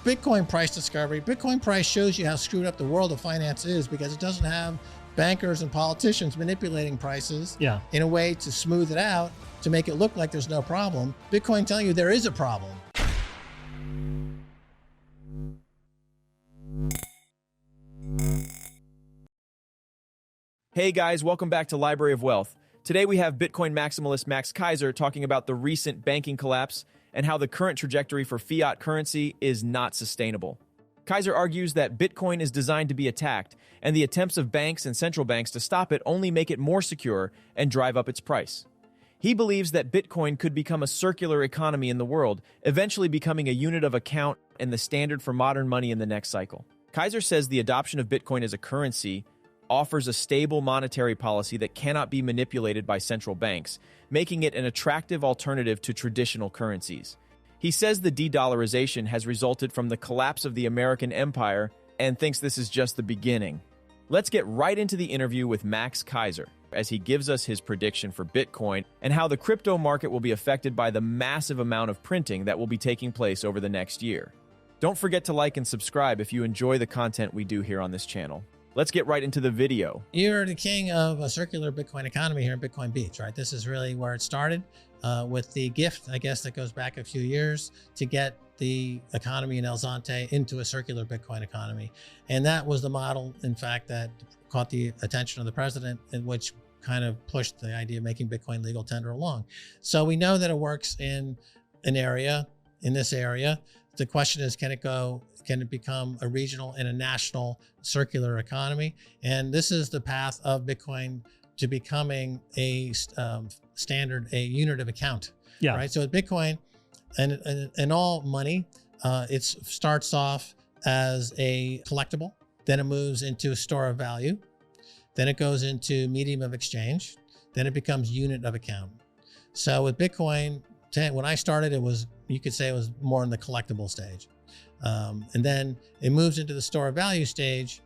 Bitcoin price discovery. Bitcoin price shows you how screwed up the world of finance is because it doesn't have bankers and politicians manipulating prices in a way to smooth it out, to make it look like there's no problem. Bitcoin telling you there is a problem. Hey guys, welcome back to Library of Wealth. Today we have Bitcoin maximalist Max Keiser talking about the recent banking collapse and how the current trajectory for fiat currency is not sustainable. Keiser argues that Bitcoin is designed to be attacked, and the attempts of banks and central banks to stop it only make it more secure and drive up its price. He believes that Bitcoin could become a circular economy in the world, eventually becoming a unit of account and the standard for modern money in the next cycle. Keiser says the adoption of Bitcoin as a currency offers a stable monetary policy that cannot be manipulated by central banks, making it an attractive alternative to traditional currencies. He says the de-dollarization has resulted from the collapse of the American empire and thinks this is just the beginning. Let's get right into the interview with Max Keiser as he gives us his prediction for Bitcoin and how the crypto market will be affected by the massive amount of printing that will be taking place over the next year. Don't forget to like and subscribe if you enjoy the content we do here on this channel. Let's get right into the video. You're the king of a circular Bitcoin economy here in Bitcoin Beach, right? This is really where it started with the gift, I guess, that goes back a few years to get the economy in El Zonte into a circular Bitcoin economy. And that was the model, in fact, that caught the attention of the president, in which kind of pushed the idea of making Bitcoin legal tender along. So we know that it works in an area, in this area. The question is, can it become a regional and a national circular economy? And this is the path of Bitcoin to becoming a standard, a unit of account. Yeah. Right. So at Bitcoin and all money, it starts off as a collectible, then it moves into a store of value, then it goes into medium of exchange, then it becomes unit of account. So with Bitcoin, when I started, you could say it was more in the collectible stage. And then it moves into the store of value stage.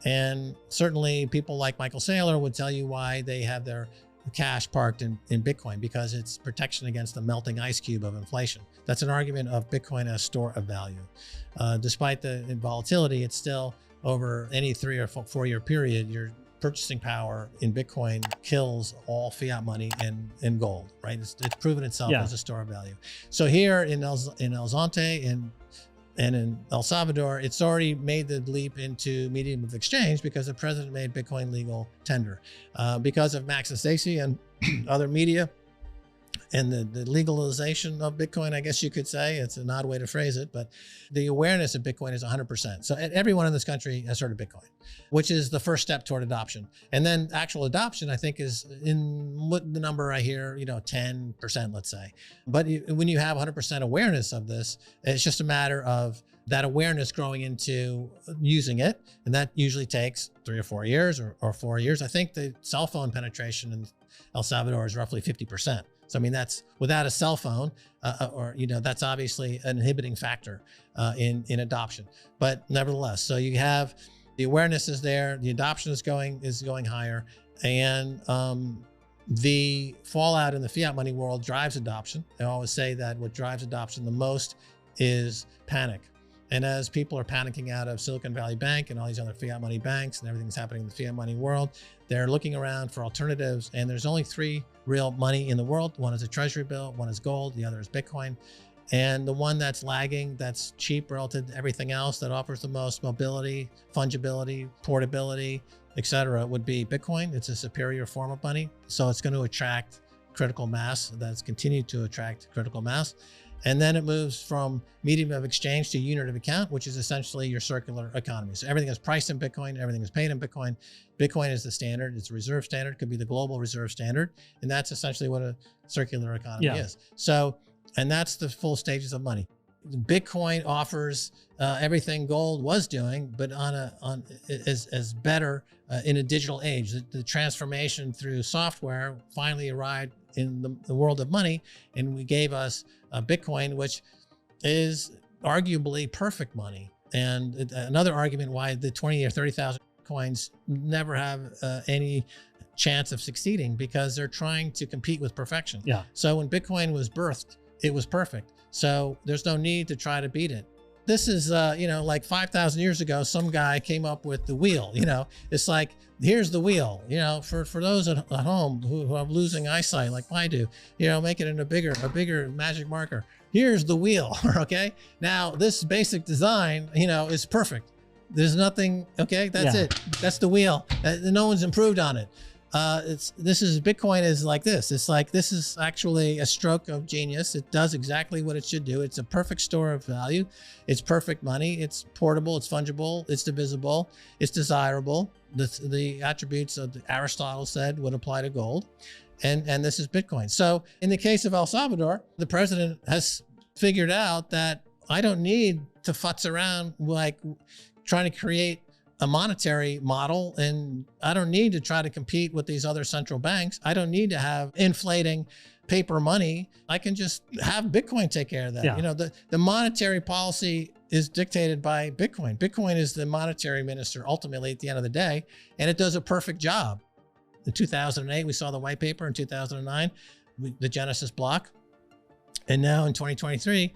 And certainly people like Michael Saylor would tell you why they have their cash parked in Bitcoin, because it's protection against the melting ice cube of inflation. That's an argument of Bitcoin as store of value. Despite the volatility, it's still over any 3 or 4 year period, your purchasing power in Bitcoin kills all fiat money and gold, right? It's proven itself as a store of value. So here in El Zonte and in El Salvador, it's already made the leap into medium of exchange because the president made Bitcoin legal tender. Because of Max and Stacy and other media and the legalization of Bitcoin, I guess you could say, it's an odd way to phrase it, but the awareness of Bitcoin is 100%. So everyone in this country has heard of Bitcoin, which is the first step toward adoption. And then actual adoption, I think, is in what the number I hear, 10%, let's say. But when you have 100% awareness of this, it's just a matter of that awareness growing into using it. And that usually takes 3 or 4 years or 4 years. I think the cell phone penetration in El Salvador is roughly 50%. So, I mean, that's without a cell phone, that's obviously an inhibiting factor in adoption. But nevertheless, so you have the awareness is there, the adoption is going higher, and the fallout in the fiat money world drives adoption. I always say that what drives adoption the most is panic. And as people are panicking out of Silicon Valley Bank and all these other fiat money banks and everything that's happening in the fiat money world, they're looking around for alternatives. And there's only 3 real money in the world. One is a treasury bill, one is gold, the other is Bitcoin. And the one that's lagging, that's cheap relative to everything else, that offers the most mobility, fungibility, portability, etc., would be Bitcoin. It's a superior form of money. So it's going to attract critical mass. That's continued to attract critical mass. And then it moves from medium of exchange to unit of account, which is essentially your circular economy. So everything is priced in Bitcoin, everything is paid in Bitcoin. Bitcoin is the standard, it's a reserve standard, it could be the global reserve standard. And that's essentially what a circular economy is. So, and that's the full stages of money. Bitcoin offers everything gold was doing, but as better in a digital age. The transformation through software finally arrived in the world of money, and we gave us Bitcoin, which is arguably perfect money. And another argument why the 20 or 30,000 coins never have any chance of succeeding, because they're trying to compete with perfection. So when Bitcoin was birthed, it was perfect. So there's no need to try to beat it. This is, like 5,000 years ago, some guy came up with the wheel. It's like, here's the wheel. For those at home who are losing eyesight like I do, make it in a bigger magic marker. Here's the wheel. Okay. Now this basic design, is perfect. There's nothing. Okay. That's it. That's the wheel. No one's improved on it. Bitcoin is like this. It's like, this is actually a stroke of genius. It does exactly what it should do. It's a perfect store of value. It's perfect money. It's portable. It's fungible. It's divisible. It's desirable. The attributes that Aristotle said would apply to gold. And this is Bitcoin. So in the case of El Salvador, the president has figured out that I don't need to futz around like trying to create a monetary model, and I don't need to try to compete with these other central banks. I don't need to have inflating paper money. I can just have Bitcoin take care of that. Yeah. The monetary policy is dictated by Bitcoin. Bitcoin is the monetary minister ultimately at the end of the day, and it does a perfect job. In 2008, we saw the white paper. In 2009, the Genesis block. And now in 2023,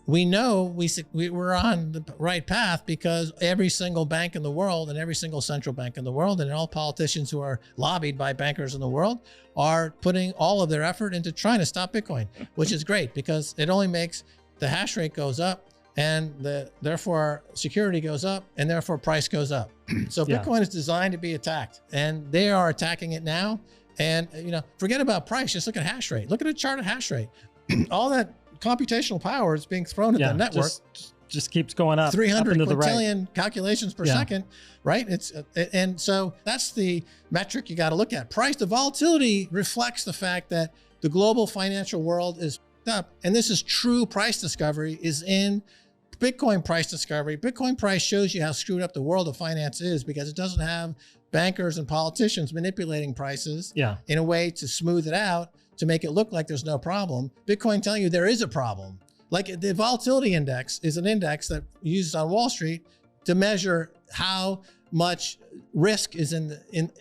we know we're on the right path because every single bank in the world and every single central bank in the world and all politicians who are lobbied by bankers in the world are putting all of their effort into trying to stop Bitcoin, which is great because it only makes the hash rate goes up and therefore security goes up and therefore price goes up. So Bitcoin is designed to be attacked and they are attacking it now. And, forget about price. Just look at hash rate. Look at a chart of hash rate. All that computational power is being thrown at the network. Just keeps going up. 300 up quintillion calculations per second, right? And so that's the metric you got to look at. Price, the volatility reflects the fact that the global financial world is up, and this is true price discovery is in Bitcoin price discovery. Bitcoin price shows you how screwed up the world of finance is because it doesn't have bankers and politicians manipulating prices in a way to smooth it out to make it look like there's no problem. Bitcoin telling you there is a problem. Like the volatility index is an index that used on Wall Street to measure how much risk is in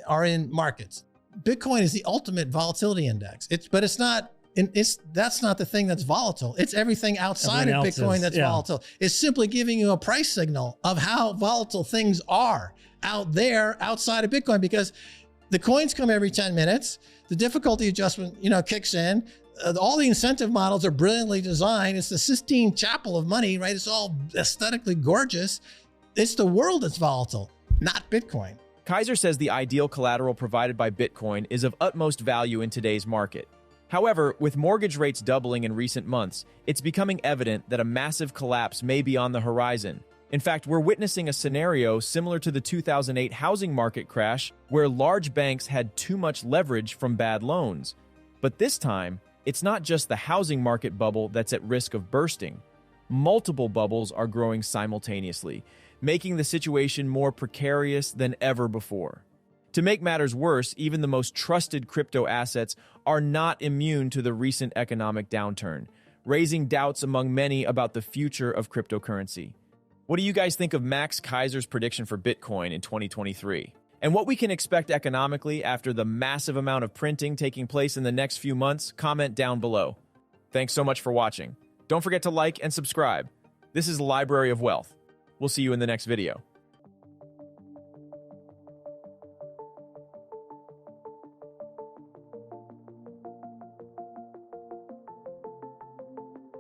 markets. Bitcoin is the ultimate volatility index. That's not the thing that's volatile. It's everything outside of Bitcoin that's volatile. It's simply giving you a price signal of how volatile things are out there outside of Bitcoin because the coins come every 10 minutes. The difficulty adjustment, kicks in. All the incentive models are brilliantly designed. It's the Sistine Chapel of money, right? It's all aesthetically gorgeous. It's the world that's volatile, not Bitcoin. Kaiser says the ideal collateral provided by Bitcoin is of utmost value in today's market. However, with mortgage rates doubling in recent months, it's becoming evident that a massive collapse may be on the horizon. In fact, we're witnessing a scenario similar to the 2008 housing market crash where large banks had too much leverage from bad loans. But this time, it's not just the housing market bubble that's at risk of bursting. Multiple bubbles are growing simultaneously, making the situation more precarious than ever before. To make matters worse, even the most trusted crypto assets are not immune to the recent economic downturn, raising doubts among many about the future of cryptocurrency. What do you guys think of Max Kaiser's prediction for Bitcoin in 2023? And what we can expect economically after the massive amount of printing taking place in the next few months? Comment down below. Thanks so much for watching. Don't forget to like and subscribe. This is the Library of Wealth. We'll see you in the next video.